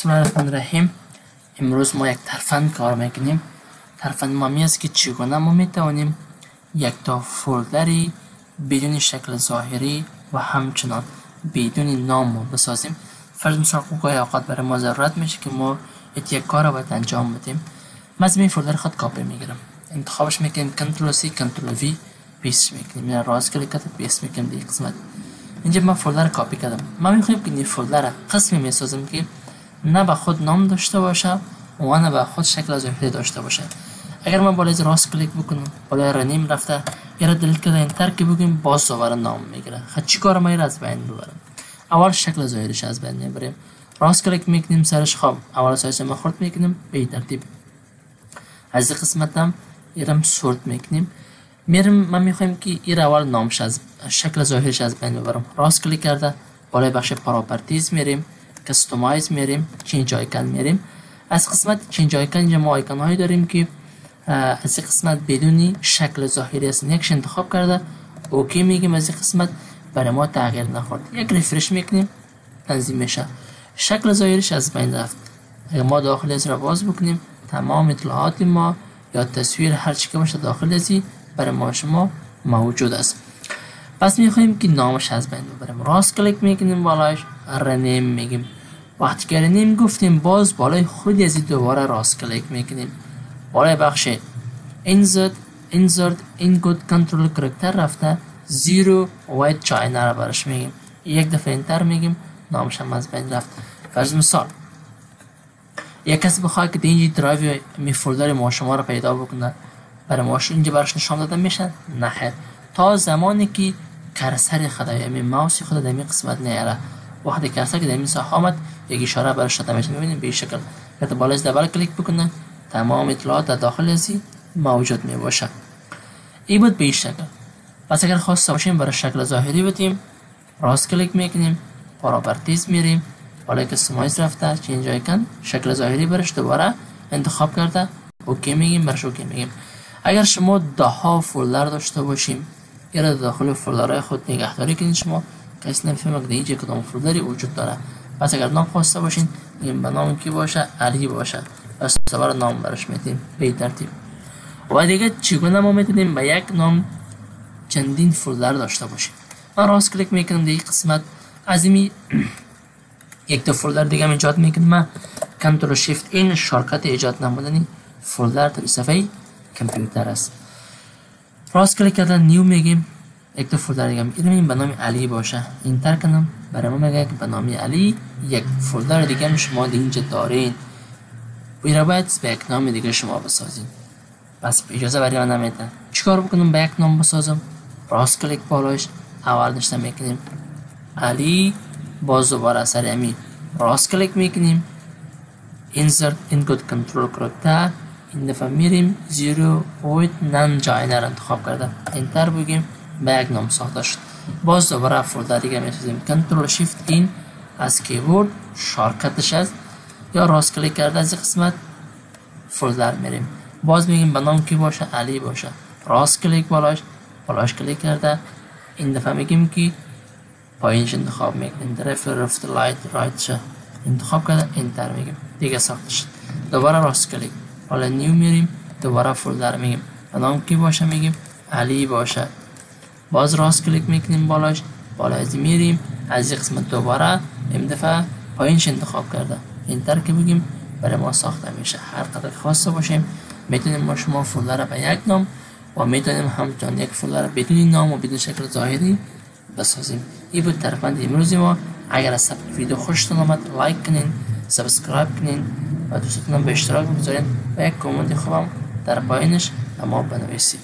بسم الله الرحمن الرحیم. امروز ما یک ترفند کار میکنیم. ترفند ما است که چگونه ما میتوانیم یک تا فولدری بدون شکل ظاهری و همچنان بدون نام بسازیم. فرض مثال گاهی اوقات برای ما ضرورت میشه که ما یک کار رو باید انجام بدیم. من از این فولدر خود کاپی میگیرم، انتخابش میکنیم کنترل سی کنترل وی، پیست میکنیم، یا راست کلیک کرد پیست میکنیم دیگه قسمت. اینجا من فولدر کاپی کردم. ما میخوایم که این فولدر قسمی میسازیم که نه به خود نام داشته باشه و نه به خود شکل ظاهری داشته باشه. اگر من بالای راست کلیک بکنم، بالای رنیم رفته یا دلیت کرده انتر که بگیم باز دوباره نام میگیره. خب چیکار ما از بین ببرم؟ اول شکل ظاهریش از بین میبریم، راست کلیک میکنیم سرش خواب اول سایز ما خورد میکنیم به این ترتیب. از این قسمت هم ایرم سورت میکنیم. ما میخوایم که این اول نامش از شکل ظاهریش از بین ببرم. راست کلیک کرده بالای بخش پراپرتیز میریم، کستومایز میریم، چینج آیکن میریم. از قسمت چینج آیکن اینجا ما آیکن هایی داریم که از این قسمت بدون شکل ظاهری است. یکش انتخاب کرده اوکی میگیم. از این قسمت برای ما تغییر نخورد، یک ریفرش میکنیم تنظیم میشه. شکل ظاهریش از بین رفت. اگر ما داخل از را باز بکنیم تمام اطلاعات ما یا تصویر هر چی که باشه داخل ازی برای ما شما موجود است. پس میخوایم که نامش از بین ببریم. راست کلیک میکنیم بالایش رنیم میگیم. وقتی که رنیم گفتیم باز بالای خود از دوباره راست کلیک میکنیم، بالای بخش insert input control کارکتر رفته زیرو white china را برش میگیم. یک دفعه انتر میگیم نامش هم از بین رفت. فرض مثال یک کسی بخواد که اینجا درایو می فولدر ما شما را پیدا بکنه، برای ما اینجا برش نشان داده میشه؟ نه، تا زمانی که کرسر خدای می ماوس خود در این قسمت نیاره. وقتی کرسر که در این ساحه آمد یک اشاره برش داده میشه. میبینیم به این شکل که بالای دبل کلیک بکنه تمام اطلاعات در داخل ازی موجود می باشه. این بود به این شکل. پس اگر خواسته باشیم برای شکل ظاهری بدیم، راست کلیک میکنیم، پراپرتیز میریم، بالای کستومایز رفته چینج آیکن شکل ظاهری برش دوباره انتخاب کرده اوکی میگیم، برش اوکی میگیم. اگر شما 10 فولدر داشته باشیم یا داخل فولدرهای خود نگهداری کنید، شما کسی نمیفهمه که اینجا کدام فولدری وجود داره. پس اگر نام خواسته باشین این به نام کی باشه؟ علی باشه. پس دوباره نام برش میدیم به این ترتیب. و دیگه چگونه ما میتونیم به یک نام چندین فولدر داشته باشیم؟ من راست کلیک میکنم دیگه قسمت از این یک تا فولدر دیگه هم ایجاد میکنم. من کنترل شیفت این شارکت ایجاد نمودنی فولدر در صفحه کامپیوتر است. راست کلیک کردن نیو میگیم، یک تا فولدر دیگه میگیم به نام علی باشه. انتر کنم برای ما میگه که به نام علی یک فولدر دیگه هم شما اینجا دارین. و باید به یک نام دیگه شما بسازین. پس اجازه برای من نمیده. چیکار بکنم به یک نام بسازم؟ راست کلیک بالایش اول نشته میکنیم علی، باز دوباره سر امی راست کلیک میکنیم insert input control کارکتر، این دفعه میریم زیرو وید نان جاینر انتخاب کرده انتر بگیم به یک نام ساخته شد. باز دوباره فولدر دیگه میسازیم. کنترل شیفت این از کیبورد شارکتش است یا راست کلیک کرده از قسمت فولدر میریم، باز میگیم به نام کی باشه؟ علی باشه. راست کلیک بالاش کلیک کرده این دفعه میگیم که پایینش انتخاب میکنیم رفت لایت رایت شه انتخاب کرده انتر میگیم دیگه ساخته شد. دوباره راست کلیک حالا نیو میریم دوباره فولدر میگیم به نام کی باشه؟ میگیم علی باشه. باز راست کلیک میکنیم بالاش بالای میریم از این قسمت دوباره این دفعه پایینش انتخاب کرده انتر که بگیم برای ما ساخته میشه. هر قدر خواسته باشیم میتونیم ما شما فولدر به یک نام و میتونیم همچنان یک فولدر بدون نام و بدون شکل ظاهری بسازیم. این بود ترفند امروزی ما. اگر از ویدیو خوشتون آمد لایک کنین، سابسکرایب کنین و دوستانم به اشتراک بگذارین و یک کامنت خوبم در پایینش اما بنویسید.